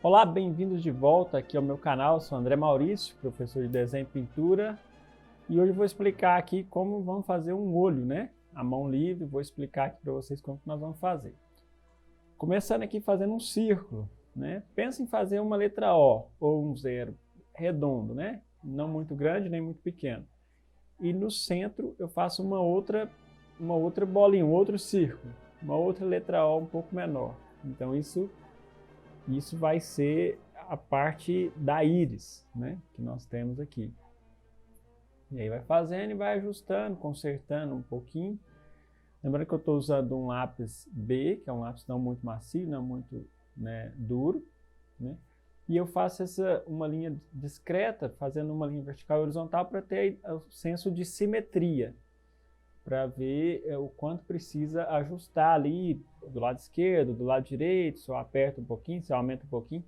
Olá, bem-vindos de volta aqui ao meu canal. Sou André Maurício, professor de desenho e pintura, e hoje eu vou explicar aqui como vamos fazer um olho, né? A mão livre, vou explicar aqui para vocês como que nós vamos fazer. Começando aqui fazendo um círculo, né? Pensa em fazer uma letra O ou um zero redondo, né? Não muito grande nem muito pequeno. E no centro eu faço uma outra bolinha, um outro círculo, uma outra letra O um pouco menor. Então isso vai ser a parte da íris, né, que nós temos aqui. E aí vai fazendo e vai ajustando, consertando um pouquinho. Lembrando que eu estou usando um lápis B, que é um lápis não muito macio, não muito, né, duro, né? E eu faço uma linha discreta, fazendo uma linha vertical e horizontal para ter o senso de simetria, para ver o quanto precisa ajustar ali do lado esquerdo, do lado direito, se eu aperto um pouquinho, se eu aumento um pouquinho.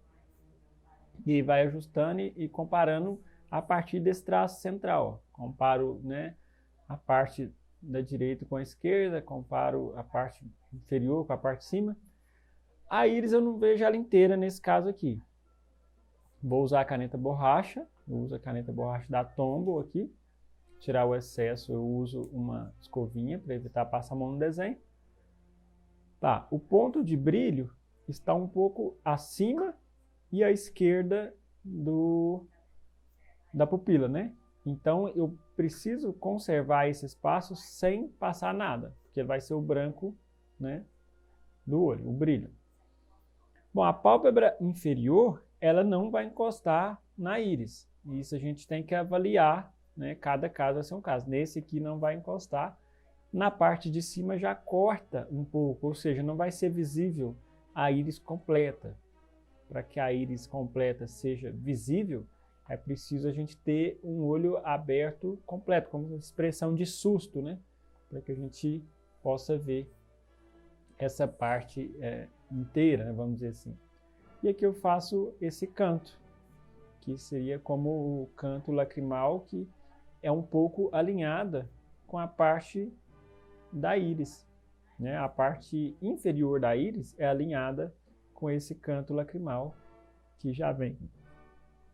E vai ajustando e comparando a partir desse traço central. Comparo, né, a parte da direita com a esquerda, comparo a parte inferior com a parte de cima. A íris eu não vejo ela inteira nesse caso aqui. Vou usar a caneta borracha, eu uso a caneta borracha da Tombow aqui. Tirar o excesso, eu uso uma escovinha para evitar passar a mão no desenho. Tá, o ponto de brilho está um pouco acima e à esquerda da pupila, né? Então eu preciso conservar esse espaço sem passar nada, porque vai ser o branco, né, do olho, o brilho. Bom, a pálpebra inferior, ela não vai encostar na íris. Isso a gente tem que avaliar, né? Cada caso vai ser um caso. Nesse aqui não vai encostar. Na parte de cima já corta um pouco, ou seja, não vai ser visível a íris completa. Para que a íris completa seja visível, é preciso a gente ter um olho aberto completo, como expressão de susto, né? Para que a gente possa ver essa parte inteira, né? Vamos dizer assim. E aqui eu faço esse canto, que seria como o canto lacrimal, que é um pouco alinhada com a parte da íris, né? A parte inferior da íris é alinhada com esse canto lacrimal, que já vem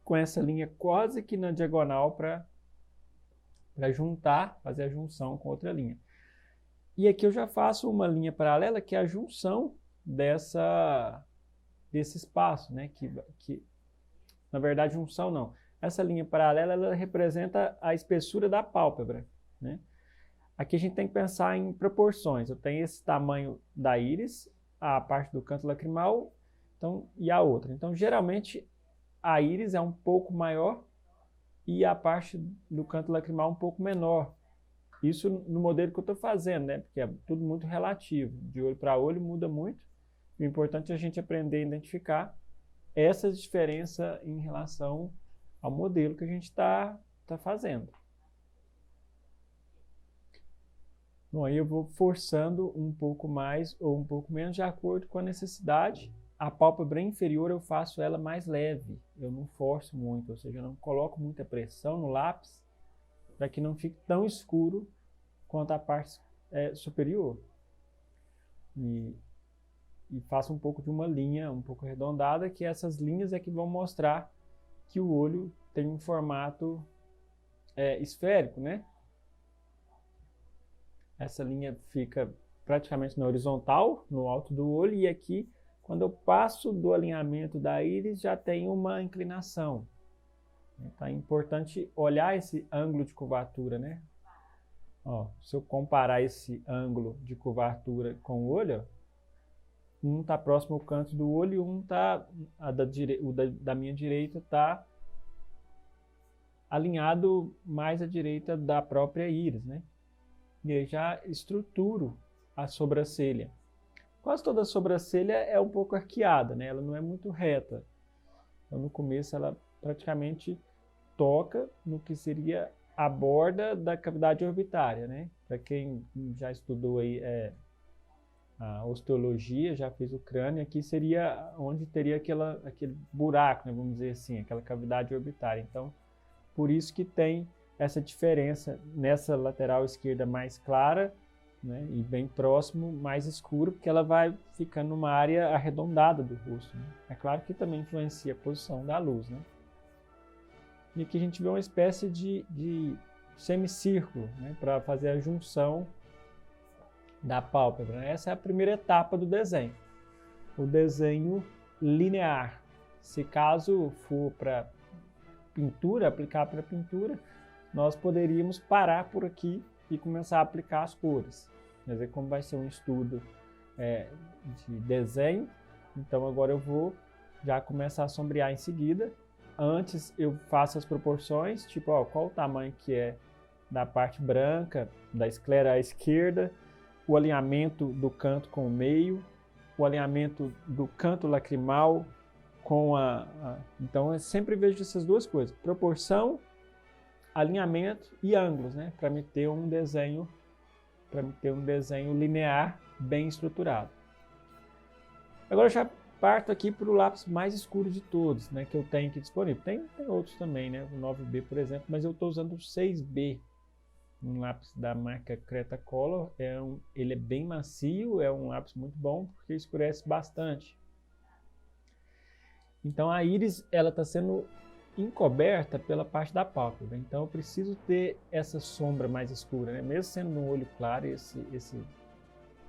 com essa linha quase que na diagonal para juntar, fazer a junção com outra linha. E aqui eu já faço uma linha paralela, que é a junção desse espaço, né? Que na verdade junção não. Essa linha paralela ela representa a espessura da pálpebra, né? Aqui a gente tem que pensar em proporções. Eu tenho esse tamanho da íris, a parte do canto lacrimal, então, e a outra. Então, geralmente, a íris é um pouco maior e a parte do canto lacrimal um pouco menor. Isso no modelo que eu estou fazendo, né? Porque é tudo muito relativo. De olho para olho muda muito. O importante é a gente aprender a identificar essa diferença em relação ao modelo que a gente está fazendo. Bom, aí eu vou forçando um pouco mais ou um pouco menos de acordo com a necessidade. A pálpebra inferior eu faço ela mais leve, eu não forço muito, ou seja, eu não coloco muita pressão no lápis para que não fique tão escuro quanto a parte superior. E faço um pouco de uma linha um pouco arredondada, que essas linhas é que vão mostrar que o olho tem um formato esférico, né? Essa linha fica praticamente na horizontal, no alto do olho, e aqui, quando eu passo do alinhamento da íris, já tem uma inclinação. Então é importante olhar esse ângulo de curvatura, né? Ó, se eu comparar esse ângulo de curvatura com o olho, um está próximo ao canto do olho e um tá, da minha direita está alinhado mais à direita da própria íris, né? E aí já estruturo a sobrancelha. Quase toda a sobrancelha é um pouco arqueada, né? Ela não é muito reta. Então, no começo, ela praticamente toca no que seria a borda da cavidade orbitária, né? Para quem já estudou aí a osteologia, já fez o crânio, aqui seria onde teria aquele buraco, né? Vamos dizer assim, aquela cavidade orbitária. Então, por isso que tem essa diferença nessa lateral esquerda mais clara, né? E bem próximo, mais escuro, porque ela vai ficando numa área arredondada do rosto, né? É claro que também influencia a posição da luz, né? E aqui a gente vê uma espécie de semicírculo, né? Para fazer a junção da pálpebra. Essa é a primeira etapa do desenho. O desenho linear. Se caso for para pintura, aplicar para pintura, nós poderíamos parar por aqui e começar a aplicar as cores. Quer dizer, como vai ser um estudo de desenho, então agora eu vou já começar a sombrear em seguida. Antes eu faço as proporções, tipo, ó, qual o tamanho que é da parte branca, da esclera à esquerda, o alinhamento do canto com o meio, o alinhamento do canto lacrimal com Então eu sempre vejo essas duas coisas, proporção, alinhamento e ângulos, né, para me ter um desenho linear bem estruturado. Agora eu já parto aqui para o lápis mais escuro de todos, né, que eu tenho aqui disponível. Tem outros também, né, o 9B, por exemplo, mas eu estou usando o 6B, um lápis da marca Cretacolor. Ele é bem macio, é um lápis muito bom porque escurece bastante. Então a íris ela está sendo encoberta pela parte da pálpebra, então eu preciso ter essa sombra mais escura, né? Mesmo sendo no olho claro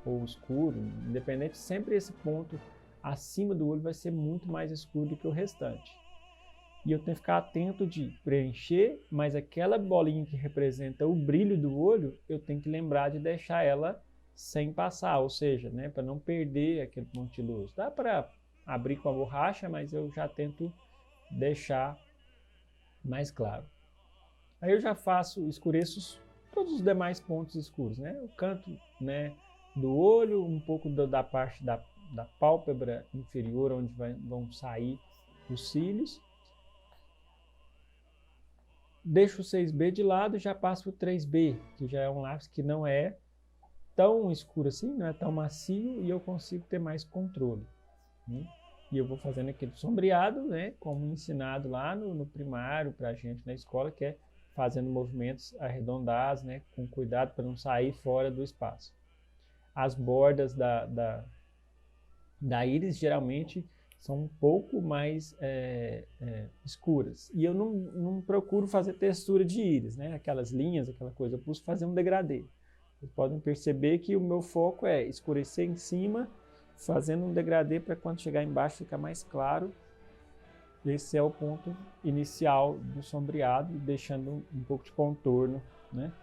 ou escuro, independente, sempre esse ponto acima do olho vai ser muito mais escuro do que o restante. E eu tenho que ficar atento de preencher, mas aquela bolinha que representa o brilho do olho, eu tenho que lembrar de deixar ela sem passar, ou seja, né, para não perder aquele ponto de luz. Dá para abrir com a borracha, mas eu já tento deixar mais claro. Aí eu já escureço todos os demais pontos escuros, né? O canto, né, do olho, um pouco da parte da pálpebra inferior, onde vão sair os cílios. Deixo o 6B de lado e já passo para o 3B, que já é um lápis que não é tão escuro assim, não é tão macio e eu consigo ter mais controle, né? E eu vou fazendo aquele sombreado, né, como ensinado lá no primário para a gente na escola, que é fazendo movimentos arredondados, né, com cuidado para não sair fora do espaço. As bordas da íris geralmente são um pouco mais escuras. E eu não procuro fazer textura de íris, né, aquelas linhas, aquela coisa, eu busco fazer um degradê. Vocês podem perceber que o meu foco é escurecer em cima, fazendo um degradê para quando chegar embaixo ficar mais claro. Esse é o ponto inicial do sombreado, deixando um pouco de contorno, né?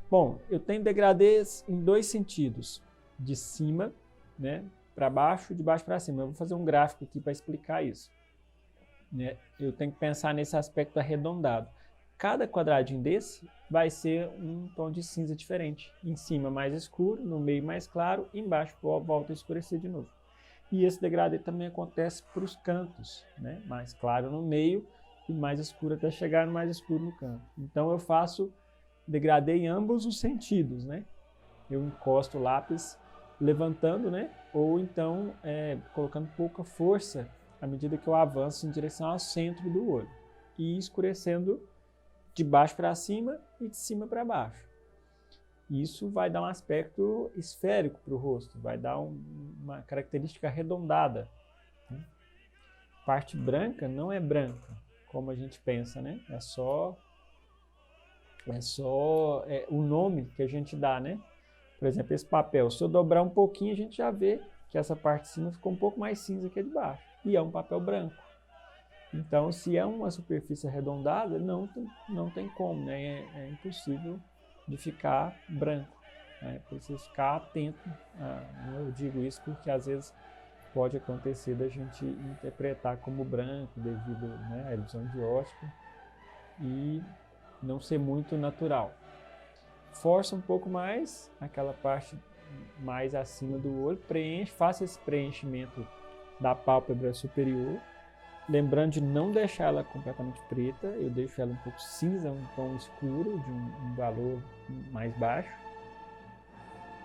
Bom, eu tenho degradês em dois sentidos, de cima, né, para baixo, de baixo para cima. Eu vou fazer um gráfico aqui para explicar isso, né? Eu tenho que pensar nesse aspecto arredondado. Cada quadradinho desse vai ser um tom de cinza diferente. Em cima mais escuro, no meio mais claro, embaixo volta a escurecer de novo. E esse degradê também acontece para os cantos, né? Mais claro no meio e mais escuro até chegar no mais escuro no canto. Então eu faço degradê em ambos os sentidos, né? Eu encosto o lápis levantando, né? Ou então colocando pouca força à medida que eu avanço em direção ao centro do olho e escurecendo de baixo para cima e de cima para baixo. Isso vai dar um aspecto esférico para o rosto, vai dar uma característica arredondada, né? Parte branca não é branca, como a gente pensa, né? É só o nome que a gente dá, né? Por exemplo, esse papel, se eu dobrar um pouquinho, a gente já vê que essa parte de cima ficou um pouco mais cinza que a de baixo, e é um papel branco. Então, se é uma superfície arredondada, não tem como, né? É impossível de ficar branco, né? Precisa ficar atento. Eu digo isso porque às vezes pode acontecer da gente interpretar como branco devido, né, à ilusão de ótica e não ser muito natural. Força um pouco mais aquela parte mais acima do olho, faça esse preenchimento da pálpebra superior. Lembrando de não deixar ela completamente preta, eu deixo ela um pouco cinza, um tom escuro, de um valor mais baixo.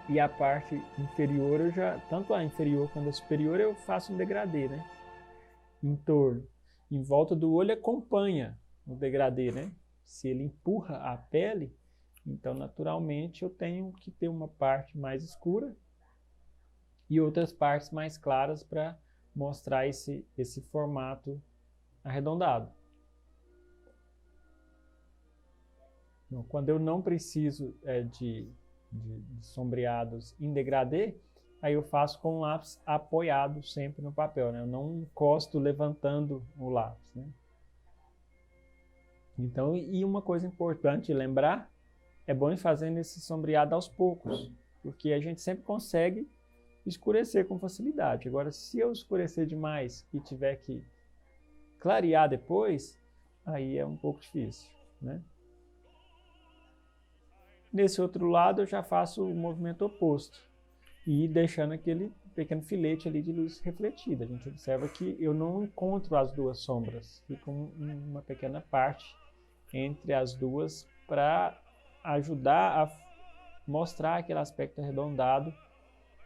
E a parte inferior, tanto a inferior quanto a superior, eu faço um degradê, né? Em torno. Em volta do olho acompanha o degradê, né? Se ele empurra a pele, Então, naturalmente, eu tenho que ter uma parte mais escura e outras partes mais claras para mostrar esse formato arredondado. Então, quando eu não preciso de sombreados em degradê, aí eu faço com o lápis apoiado sempre no papel, né? Eu não encosto levantando o lápis, né? Então, e uma coisa importante lembrar, é bom ir fazendo esse sombreado aos poucos, porque a gente sempre consegue escurecer com facilidade. Agora, se eu escurecer demais e tiver que clarear depois, aí é um pouco difícil, né? Nesse outro lado, eu já faço o movimento oposto e deixando aquele pequeno filete ali de luz refletida. A gente observa que eu não encontro as duas sombras, fica uma pequena parte entre as duas para ajudar a mostrar aquele aspecto arredondado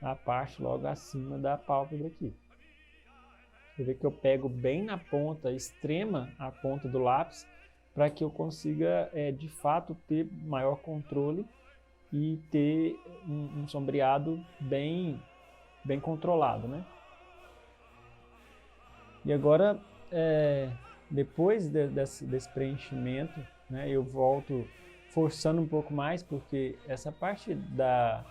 na parte logo acima da pálpebra aqui. Você vê que eu pego bem na ponta extrema, a ponta do lápis, para que eu consiga, de fato, ter maior controle e ter um sombreado bem controlado, né? E agora, depois desse preenchimento, né, eu volto forçando um pouco mais, porque essa parte da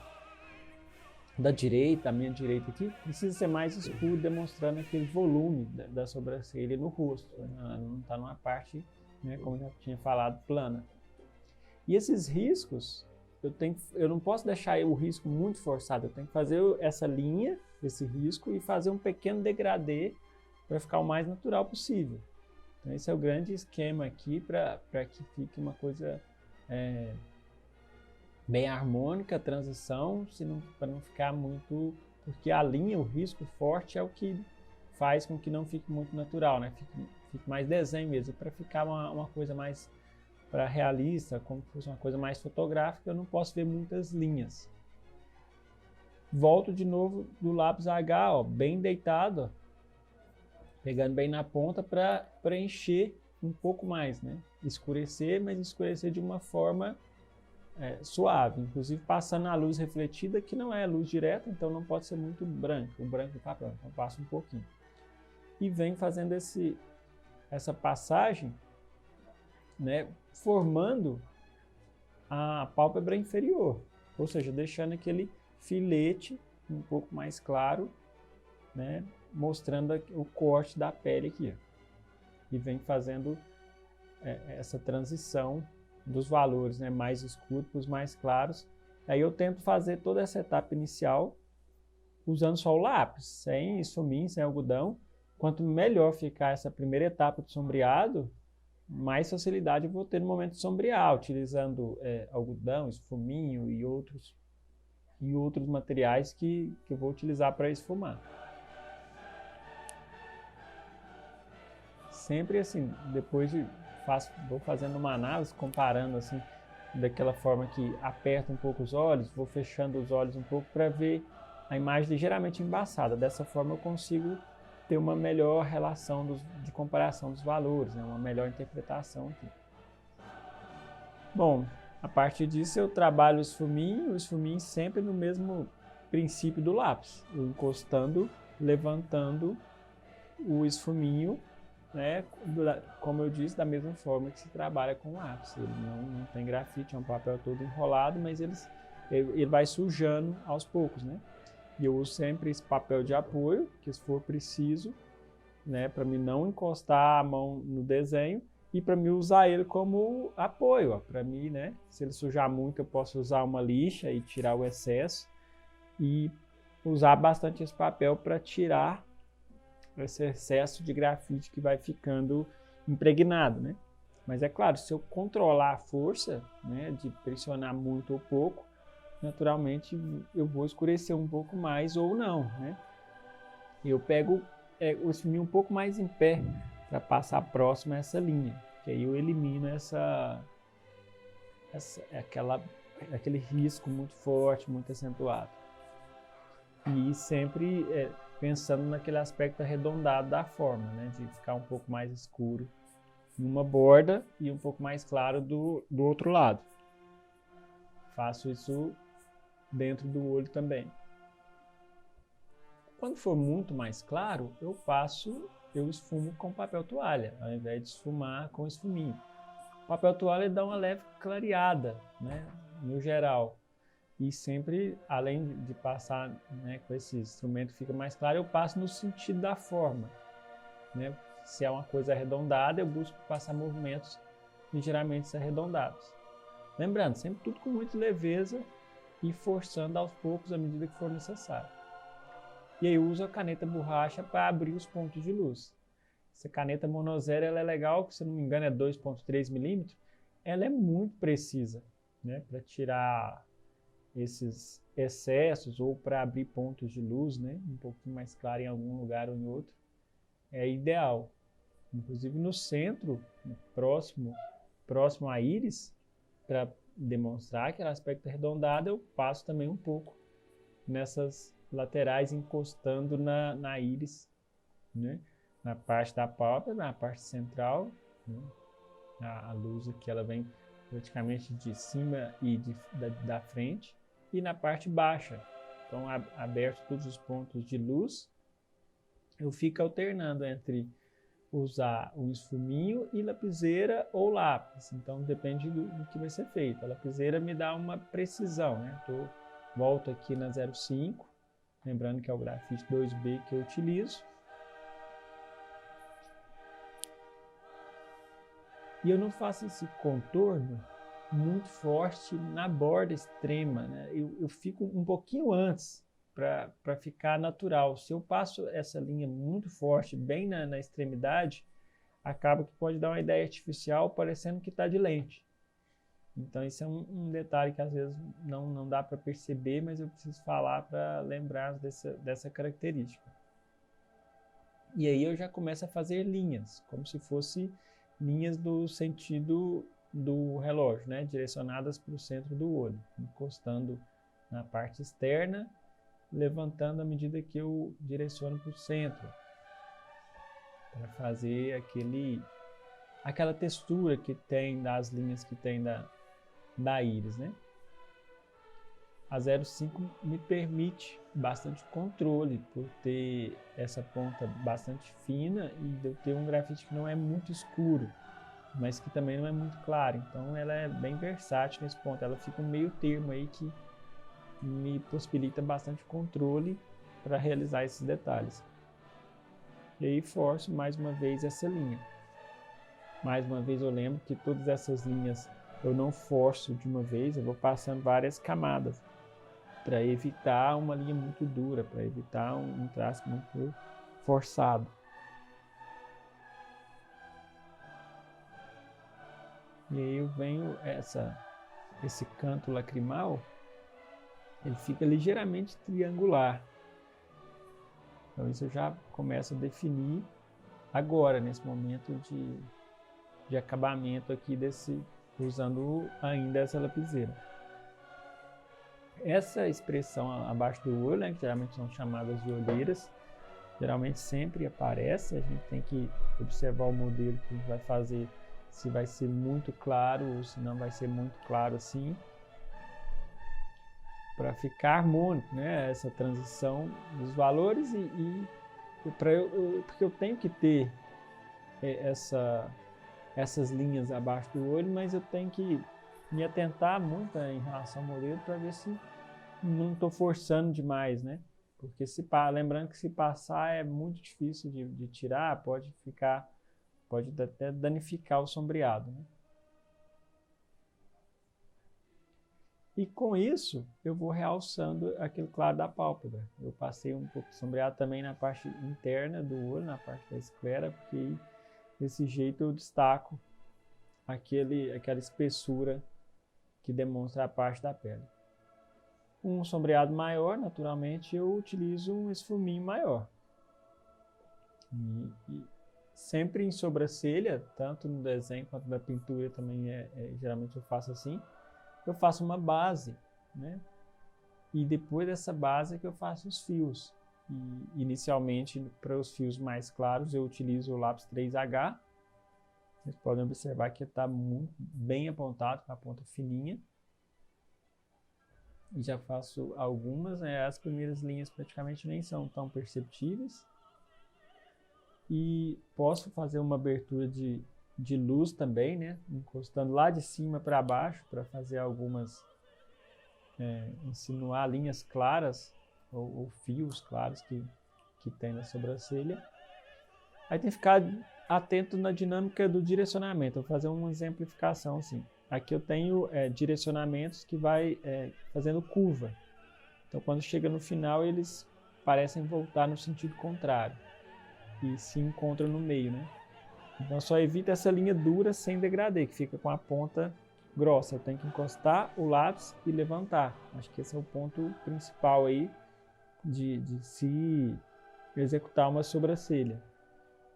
direita, a minha direita aqui, precisa ser mais escuro, demonstrando aquele volume da sobrancelha no rosto. Ela não está numa parte, né, como eu já tinha falado, plana. E esses riscos, eu não posso deixar o risco muito forçado, eu tenho que fazer essa linha, esse risco, e fazer um pequeno degradê para ficar o mais natural possível. Então esse é o grande esquema aqui para que fique uma coisa bem harmônica, a transição, para não ficar muito... Porque a linha, o risco forte é o que faz com que não fique muito natural, né? Fique mais desenho mesmo. Para ficar uma coisa mais realista, como se fosse uma coisa mais fotográfica, eu não posso ver muitas linhas. Volto de novo do lápis H, ó, bem deitado, ó, pegando bem na ponta para preencher um pouco mais, né? Escurecer, mas escurecer de uma forma suave, inclusive passando a luz refletida, que não é luz direta, então não pode ser muito branco, o branco do papel, então passa um pouquinho. E vem fazendo essa passagem, né, formando a pálpebra inferior, ou seja, deixando aquele filete um pouco mais claro, né, mostrando o corte da pele aqui. E vem fazendo essa transição dos valores, né, mais escuros para os mais claros. Aí eu tento fazer toda essa etapa inicial usando só o lápis, sem esfuminho, sem algodão. Quanto melhor ficar essa primeira etapa de sombreado, mais facilidade eu vou ter no momento de sombrear, utilizando algodão, esfuminho e outros materiais que eu vou utilizar para esfumar. Sempre assim, depois vou fazendo uma análise, comparando assim, daquela forma que aperta um pouco os olhos, vou fechando os olhos um pouco para ver a imagem ligeiramente embaçada. Dessa forma eu consigo ter uma melhor relação de comparação dos valores, né? Uma melhor interpretação aqui. Bom, a partir disso eu trabalho o esfuminho sempre no mesmo princípio do lápis, eu encostando, levantando o esfuminho, né, como eu disse, da mesma forma que se trabalha com o lápis. Ele não tem grafite, é um papel todo enrolado, mas ele vai sujando aos poucos, né? E eu uso sempre esse papel de apoio, que se for preciso, né, para mim não encostar a mão no desenho e para mim usar ele como apoio. Para mim, né, se ele sujar muito, eu posso usar uma lixa e tirar o excesso e usar bastante esse papel para tirar esse excesso de grafite que vai ficando impregnado, né? Mas é claro, se eu controlar a força, né, de pressionar muito ou pouco, naturalmente eu vou escurecer um pouco mais ou não, né? Eu pego o esfuminho um pouco mais em pé para passar próximo a essa linha, que aí eu elimino aquele risco muito forte, muito acentuado. E sempre pensando naquele aspecto arredondado da forma, né, de ficar um pouco mais escuro numa borda e um pouco mais claro do outro lado. faço isso dentro do olho também. Quando for muito mais claro, eu esfumo com papel toalha, ao invés de esfumar com esfuminho. O papel toalha dá uma leve clareada, né, no geral. E sempre, além de passar, né, com esse instrumento que fica mais claro, eu passo no sentido da forma, né? Se é uma coisa arredondada, eu busco passar movimentos ligeiramente arredondados. Lembrando, sempre tudo com muita leveza e forçando aos poucos à medida que for necessário. E aí eu uso a caneta borracha para abrir os pontos de luz. Essa caneta monozero ela é legal, se não me engano é 2,3 milímetros. Ela é muito precisa, né, para tirar esses excessos ou para abrir pontos de luz, né, um pouquinho mais claro em algum lugar ou em outro. É ideal. Inclusive no centro, próximo à íris, para demonstrar aquele aspecto arredondado, eu passo também um pouco nessas laterais, encostando na íris, né? Na parte da pálpebra, na parte central, né? A luz aqui ela vem praticamente de cima e da frente, e na parte baixa. Então, aberto todos os pontos de luz, eu fico alternando entre usar um esfuminho e lapiseira ou lápis. Então, depende do que vai ser feito. A lapiseira me dá uma precisão, né? Volto aqui na 0,5, lembrando que é o grafite 2B que eu utilizo. E eu não faço esse contorno muito forte na borda extrema, né? Eu fico um pouquinho antes para ficar natural. Se eu passo essa linha muito forte, bem na extremidade, acaba que pode dar uma ideia artificial parecendo que está de lente. Então isso é um detalhe que às vezes não dá para perceber, mas eu preciso falar para lembrar dessa característica. E aí eu já começo a fazer linhas, como se fosse linhas do sentido do relógio, né? Direcionadas para o centro do olho, encostando na parte externa, levantando à medida que eu direciono para o centro, para fazer aquela textura que tem das linhas que tem da íris, né? A 0,5 me permite bastante controle por ter essa ponta bastante fina e eu ter um grafite que não é muito escuro, mas que também não é muito claro. Então ela é bem versátil nesse ponto. Ela fica um meio termo aí que me possibilita bastante controle para realizar esses detalhes. E aí forço mais uma vez essa linha. Mais uma vez eu lembro que todas essas linhas eu não forço de uma vez, eu vou passando várias camadas para evitar uma linha muito dura, para evitar um traço muito forçado. E aí eu venho esse canto lacrimal, ele fica ligeiramente triangular. Então isso eu já começo a definir agora, nesse momento de acabamento aqui usando ainda essa lapiseira. Essa expressão abaixo do olho, né, que geralmente são chamadas de olheiras, geralmente sempre aparece. A gente tem que observar o modelo que a gente vai fazer, se vai ser muito claro ou se não vai ser muito claro assim, para ficar harmônico, né, essa transição dos valores porque eu tenho que ter essas linhas abaixo do olho, mas eu tenho que me atentar muito em relação ao modelo para ver se não estou forçando demais, né? Porque lembrando que se passar é muito difícil de tirar, pode até danificar o sombreado, né? E com isso, eu vou realçando aquele claro da pálpebra. Eu passei um pouco de sombreado também na parte interna do olho, na parte da esclera, porque desse jeito eu destaco aquela espessura que demonstra a parte da pele. Um sombreado maior, naturalmente, eu utilizo um esfuminho maior. E sempre em sobrancelha, tanto no desenho quanto na pintura também geralmente eu faço assim. Eu faço uma base, né? E depois dessa base é que eu faço os fios. E inicialmente, para os fios mais claros, eu utilizo o lápis 3H. Vocês podem observar que está muito bem apontado, com a ponta fininha. e já faço algumas, né? As primeiras linhas praticamente nem são tão perceptíveis. E posso fazer uma abertura de luz também, né? Encostando lá de cima para baixo para fazer algumas, insinuar linhas claras ou fios claros que tem na sobrancelha. Aí tem que ficar atento na dinâmica do direcionamento. Vou fazer uma exemplificação assim. Aqui eu tenho direcionamentos que vai fazendo curva. Então quando chega no final eles parecem voltar no sentido contrário e se encontram no meio, né? Então só evita essa linha dura sem degradê, que fica com a ponta grossa. Eu tenho que encostar o lápis e levantar. Acho que esse é o ponto principal aí de se executar uma sobrancelha.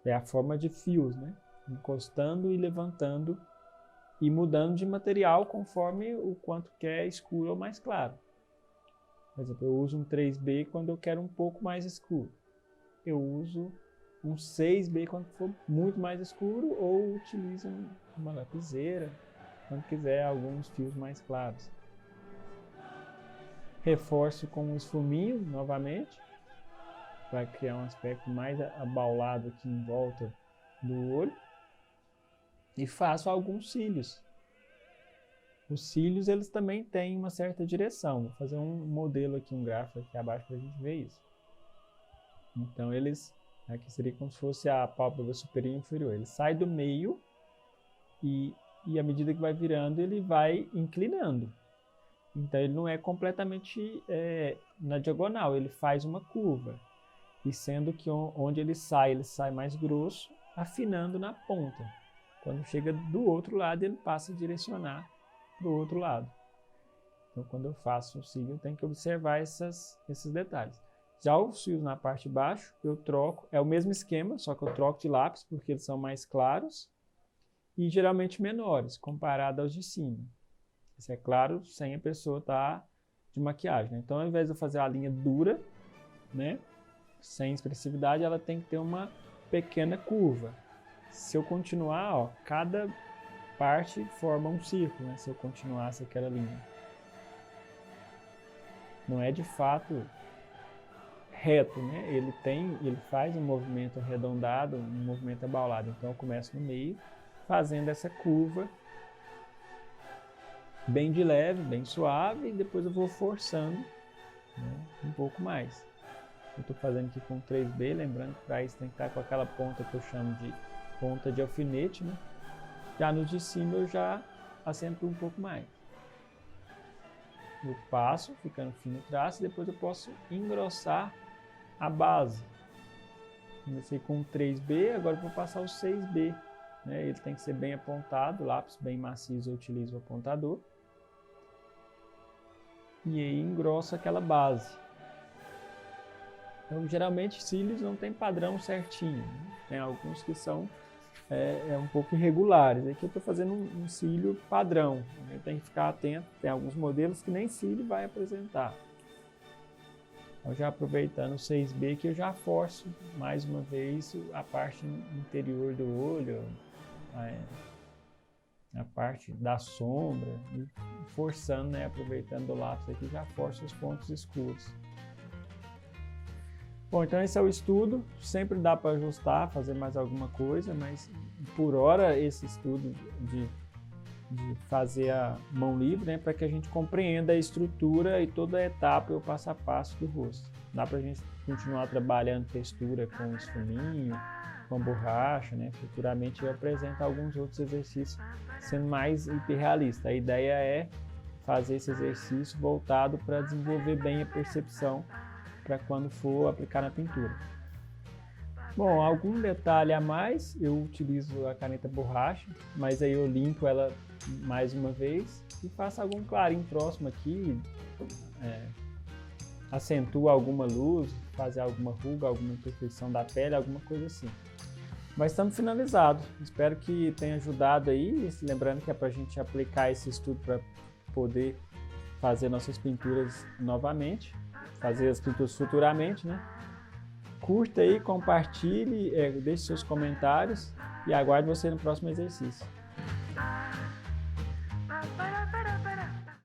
É a forma de fios, né? Encostando e levantando e mudando de material conforme o quanto quer escuro ou mais claro. Por exemplo, eu uso um 3B quando eu quero um pouco mais escuro. Eu uso um 6B quando for muito mais escuro, ou utilizo uma lapiseira quando quiser alguns fios mais claros. Reforço com um esfuminho novamente, vai criar um aspecto mais abaulado aqui em volta do olho. E faço alguns cílios. Os cílios eles também têm uma certa direção. Vou fazer um modelo aqui, um gráfico aqui abaixo para a gente ver isso. Então eles, aqui seria como se fosse a pálpebra superior e inferior. Ele sai do meio e à medida que vai virando ele vai inclinando. Então ele não é completamente na diagonal, ele faz uma curva. E sendo que onde ele sai mais grosso, afinando na ponta. Quando chega do outro lado, ele passa a direcionar para o outro lado. Então, quando eu faço o cílio, eu tenho que observar esses detalhes. Já os fios na parte de baixo, eu troco, é o mesmo esquema, só que eu troco de lápis, porque eles são mais claros e geralmente menores, comparado aos de cima. Isso é claro, sem a pessoa estar de maquiagem, né? Então, ao invés de eu fazer a linha dura, né, sem expressividade, ela tem que ter uma pequena curva. Se eu continuar, ó, cada parte forma um círculo, né? Se eu continuasse aquela linha. Não é de fato reto, né? Ele faz um movimento arredondado, um movimento abaulado. Então eu começo no meio, fazendo essa curva bem de leve, bem suave, e depois eu vou forçando, né, um pouco mais. Eu estou fazendo aqui com 3B, lembrando que para isso tem que estar com aquela ponta que eu chamo de ponta de alfinete, né? Já no de cima eu já acentuo um pouco mais. Eu passo, ficando fino o traço, e depois eu posso engrossar a base. Comecei com 3B, agora eu vou passar o 6B. Né? Ele tem que ser bem apontado, lápis bem macio eu utilizo o apontador. E aí engrosso aquela base. Então, geralmente, cílios não tem padrão certinho. Né? Tem alguns que são um pouco irregulares. Aqui eu estou fazendo um cílio padrão. Eu tenho que ficar atento. Tem alguns modelos que nem cílio vai apresentar. Então, já aproveitando o 6B, que eu já forço mais uma vez a parte interior do olho, a parte da sombra, e forçando, né, aproveitando o lápis aqui, já forço os pontos escuros. Bom, então esse é o estudo, sempre dá para ajustar, fazer mais alguma coisa, mas por hora esse estudo de fazer a mão livre, né, para que a gente compreenda a estrutura e toda a etapa e o passo a passo do rosto. Dá para a gente continuar trabalhando textura com esfuminho, com borracha, né? Futuramente eu apresento alguns outros exercícios sendo mais hiperrealista. A ideia é fazer esse exercício voltado para desenvolver bem a percepção para quando for aplicar na pintura. Bom, algum detalhe a mais, eu utilizo a caneta borracha, mas aí eu limpo ela mais uma vez e faço algum clarinho próximo aqui, acentua alguma luz, fazer alguma ruga, alguma imperfeição da pele, alguma coisa assim. Mas estamos finalizados. Espero que tenha ajudado aí, lembrando que é para a gente aplicar esse estudo para poder fazer nossas pinturas novamente, fazer as pinturas futuramente, né? Curta aí, compartilhe, deixe seus comentários e aguardo você no próximo exercício.